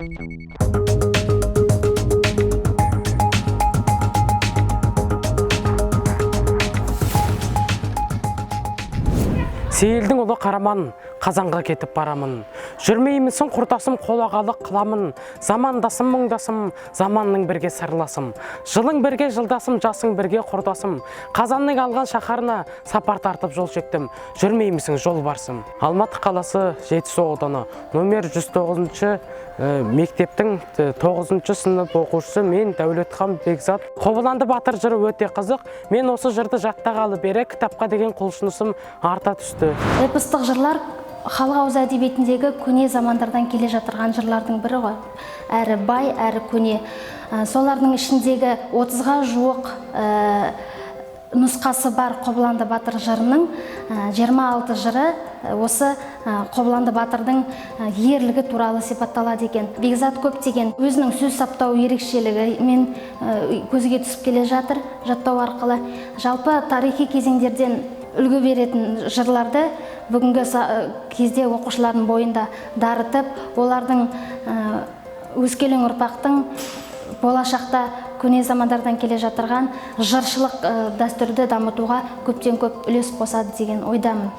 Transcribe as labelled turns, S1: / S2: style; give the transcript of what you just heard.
S1: Сейілдің ұлы қараман, қазанға кетіп барамын. Жүрмеймісің құртасым, қолағалы қыламын. Замандасым, мұңдасым, заманның бірге сырласым. Жылың бірге жылдасым, жасың бірге құрдасым. Қазанның алған шаһарына сапар тартып жол шектім. Жүрмеймісің жол барсым. Алматы қаласы Жетісу ауданы номер 109 мектептің 9 сынып оқушысы мен Дәулетхан Бекзат. Қобыланды батыр жыры өте қызық. Мен осы жырды жаттағалы бері кітапқа деген құлшынысым арта түсті.
S2: Эпостық жырлар халық ауыз әдебиетіндегі көне замандардан келе жатырған жырлардың бірі ғой. Әрі бай, әрі көне. Солардың ішіндегі 30-ға жуық нұсқасы бар Қобыланды батыр жырының 26 жыры осы Қобыланды батырдың ерлігі туралы сипатталады екен. Бекзат көптеген өзінің сөз саптау ерекшелігімен көзге түсіп келе жатыр жаттау арқылы. Жалпы тарихи кезеңдерден үлгі беретін жырларды бүгінгі кезде оқушылардың бойында дарытып, олардың өскелең ұрпақтың болашақта көне замандардан келе жатырған жыршылық дәстүрді дамытуға көптен көп үлес қосады деген ойдамын.